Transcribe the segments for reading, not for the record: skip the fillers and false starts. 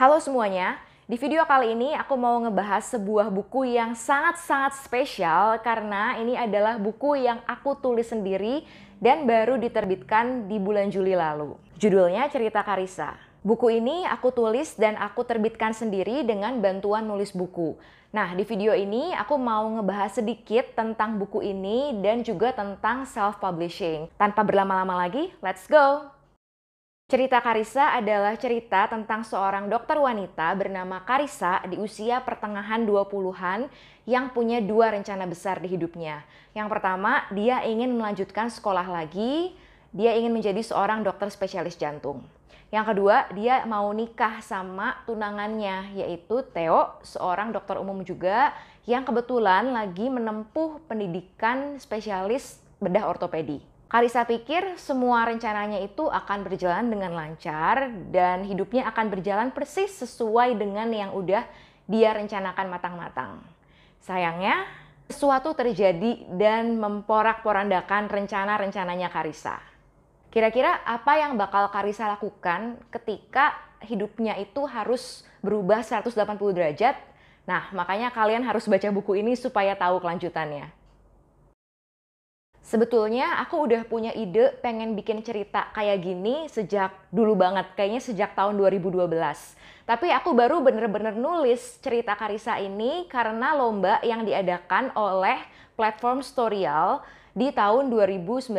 Halo semuanya, di video kali ini aku mau ngebahas sebuah buku yang sangat-sangat spesial karena ini adalah buku yang aku tulis sendiri dan baru diterbitkan di bulan Juli lalu. Judulnya Cerita Karissa. Buku ini aku tulis dan aku terbitkan sendiri dengan bantuan nulis buku. Nah, di video ini aku mau ngebahas sedikit tentang buku ini dan juga tentang self-publishing. Tanpa berlama-lama lagi, let's go! Cerita Karissa adalah cerita tentang seorang dokter wanita bernama Karissa di usia pertengahan 20-an yang punya dua rencana besar di hidupnya. Yang pertama, dia ingin melanjutkan sekolah lagi, dia ingin menjadi seorang dokter spesialis jantung. Yang kedua, dia mau nikah sama tunangannya, yaitu Theo, seorang dokter umum juga yang kebetulan lagi menempuh pendidikan spesialis bedah ortopedi. Karissa pikir semua rencananya itu akan berjalan dengan lancar dan hidupnya akan berjalan persis sesuai dengan yang udah dia rencanakan matang-matang. Sayangnya, sesuatu terjadi dan memporak-porandakan rencana-rencananya Karissa. Kira-kira apa yang bakal Karissa lakukan ketika hidupnya itu harus berubah 180 derajat? Nah, makanya kalian harus baca buku ini supaya tahu kelanjutannya. Sebetulnya aku udah punya ide pengen bikin cerita kayak gini sejak dulu banget, kayaknya sejak tahun 2012. Tapi aku baru bener-bener nulis cerita Karissa ini karena lomba yang diadakan oleh platform Storyal di tahun 2019.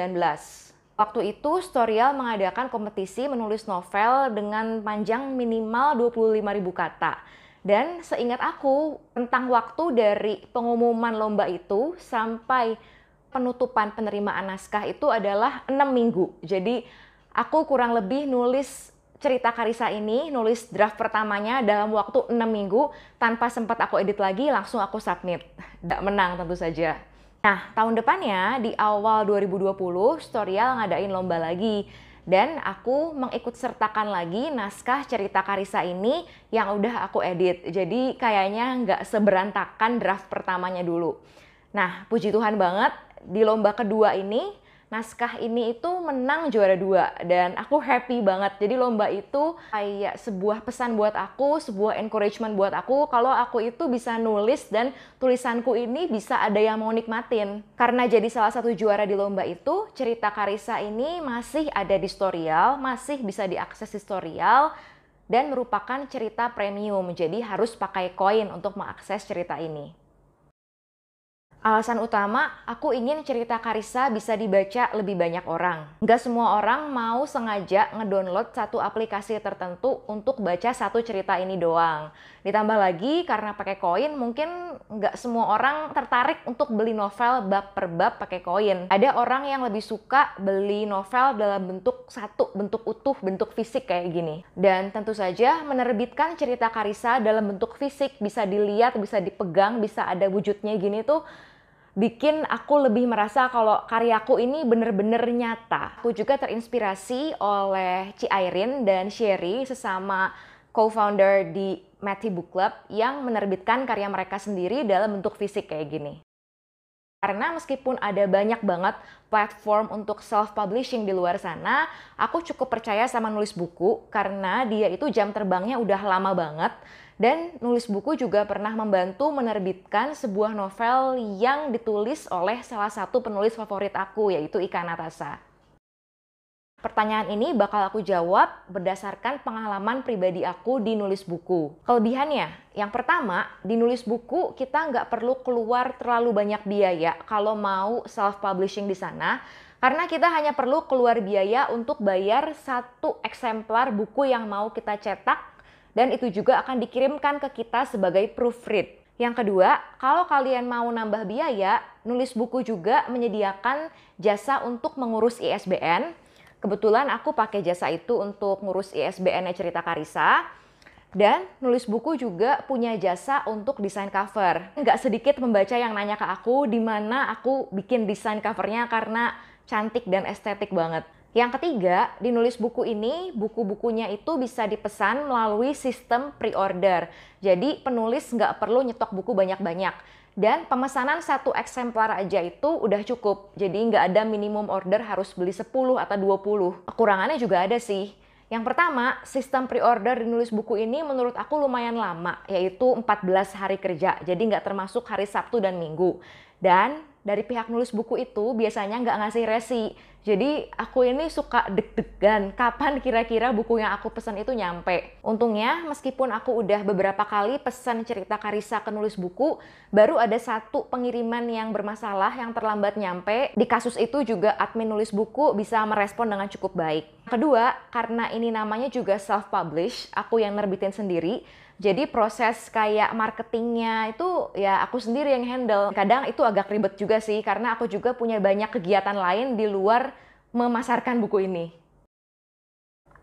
Waktu itu Storyal mengadakan kompetisi menulis novel dengan panjang minimal 25.000 kata. Dan seingat aku, rentang waktu dari pengumuman lomba itu sampai penutupan penerimaan naskah itu adalah 6 minggu. Jadi aku kurang lebih nulis cerita Karissa ini, nulis draft pertamanya dalam waktu 6 minggu tanpa sempat aku edit lagi, langsung aku submit. Nggak menang tentu saja. Nah, tahun depannya di awal 2020 Storyal ngadain lomba lagi. Dan aku mengikut sertakan lagi naskah cerita Karissa ini yang udah aku edit. Jadi kayaknya nggak seberantakan draft pertamanya dulu. Nah, puji Tuhan banget, di lomba kedua ini, naskah ini itu menang juara 2 dan aku happy banget. Jadi lomba itu kayak sebuah pesan buat aku, sebuah encouragement buat aku kalau aku itu bisa nulis dan tulisanku ini bisa ada yang mau nikmatin. Karena jadi salah satu juara di lomba itu, cerita Karissa ini masih ada di Storyal, masih bisa diakses di Storyal dan merupakan cerita premium. Jadi harus pakai koin untuk mengakses cerita ini. Alasan utama, aku ingin cerita Karissa bisa dibaca lebih banyak orang. Nggak semua orang mau sengaja ngedownload satu aplikasi tertentu untuk baca satu cerita ini doang. Ditambah lagi, karena pakai koin, mungkin nggak semua orang tertarik untuk beli novel bab per bab pakai koin. Ada orang yang lebih suka beli novel dalam bentuk satu, bentuk utuh, bentuk fisik kayak gini. Dan tentu saja menerbitkan cerita Karissa dalam bentuk fisik, bisa dilihat, bisa dipegang, bisa ada wujudnya gini tuh, bikin aku lebih merasa kalau karyaku ini bener-bener nyata. Aku juga terinspirasi oleh Ci Airin dan Sherry, sesama co-founder di Mati Book Club yang menerbitkan karya mereka sendiri dalam bentuk fisik kayak gini. Karena meskipun ada banyak banget platform untuk self-publishing di luar sana, aku cukup percaya sama nulis buku karena dia itu jam terbangnya udah lama banget. Dan nulis buku juga pernah membantu menerbitkan sebuah novel yang ditulis oleh salah satu penulis favorit aku, yaitu Ika Natasha. Pertanyaan ini bakal aku jawab berdasarkan pengalaman pribadi aku di nulis buku. Kelebihannya, yang pertama, di nulis buku kita nggak perlu keluar terlalu banyak biaya kalau mau self-publishing di sana, karena kita hanya perlu keluar biaya untuk bayar satu eksemplar buku yang mau kita cetak, dan itu juga akan dikirimkan ke kita sebagai proofread. Yang kedua, kalau kalian mau nambah biaya, nulis buku juga menyediakan jasa untuk mengurus ISBN. Kebetulan aku pakai jasa itu untuk ngurus ISBN-nya cerita Karissa. Dan nulis buku juga punya jasa untuk desain cover. Nggak sedikit membaca yang nanya ke aku di mana aku bikin desain covernya karena cantik dan estetik banget. Yang ketiga, di nulis buku ini, buku-bukunya itu bisa dipesan melalui sistem pre-order. Jadi penulis nggak perlu nyetok buku banyak-banyak. Dan pemesanan satu eksemplar aja itu udah cukup. Jadi nggak ada minimum order harus beli 10 atau 20. Kekurangannya juga ada sih. Yang pertama, sistem pre-order di nulis buku ini menurut aku lumayan lama, yaitu 14 hari kerja, jadi nggak termasuk hari Sabtu dan Minggu. Dan dari pihak nulis buku itu biasanya nggak ngasih resi. Jadi aku ini suka deg-degan kapan kira-kira buku yang aku pesan itu nyampe. Untungnya meskipun aku udah beberapa kali pesan cerita Carissa ke nulis buku, baru ada satu pengiriman yang bermasalah yang terlambat nyampe. Di kasus itu juga admin nulis buku bisa merespon dengan cukup baik. Kedua, karena ini namanya juga self-publish, aku yang nerbitin sendiri. Jadi proses kayak marketingnya itu ya aku sendiri yang handle. Kadang itu agak ribet juga sih karena aku juga punya banyak kegiatan lain di luar memasarkan buku ini.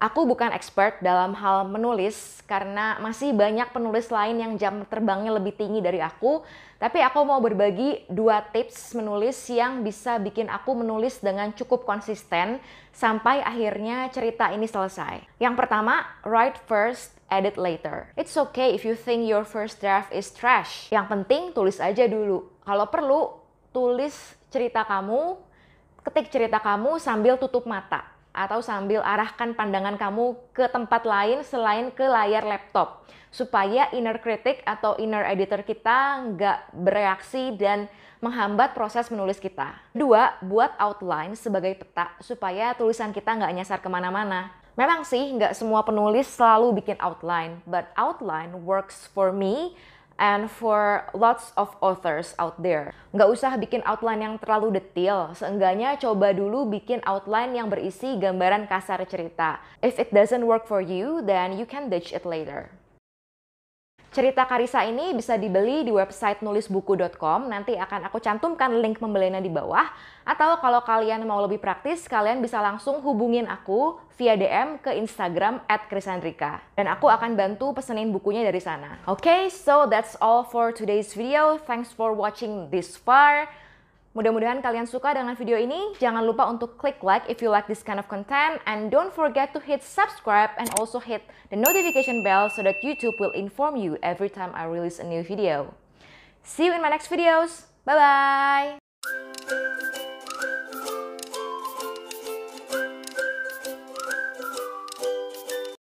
Aku bukan expert dalam hal menulis karena masih banyak penulis lain yang jam terbangnya lebih tinggi dari aku. Tapi aku mau berbagi 2 tips menulis yang bisa bikin aku menulis dengan cukup konsisten sampai akhirnya cerita ini selesai. Yang pertama, write first, edit later. It's okay if you think your first draft is trash. Yang penting tulis aja dulu. Kalau perlu, tulis cerita kamu, ketik cerita kamu sambil tutup mata. Atau sambil arahkan pandangan kamu ke tempat lain selain ke layar laptop. Supaya inner critic atau inner editor kita nggak bereaksi dan menghambat proses menulis kita. Kedua, buat outline sebagai peta supaya tulisan kita nggak nyasar kemana-mana. Memang sih nggak semua penulis selalu bikin outline, but outline works for me and for lots of authors out there. Nggak usah bikin outline yang terlalu detail, seenggaknya coba dulu bikin outline yang berisi gambaran kasar cerita. If it doesn't work for you, then you can ditch it later. Cerita Carissa ini bisa dibeli di website nulisbuku.com, nanti akan aku cantumkan link pembeliannya di bawah. Atau kalau kalian mau lebih praktis, kalian bisa langsung hubungin aku via DM ke Instagram @krisandrika. Dan aku akan bantu pesenin bukunya dari sana. Okay, so that's all for today's video. Thanks for watching this far. Mudah-mudahan kalian suka dengan video ini. Jangan lupa untuk klik like if you like this kind of content. And don't forget to hit subscribe and also hit the notification bell so that YouTube will inform you every time I release a new video. See you in my next videos. Bye-bye!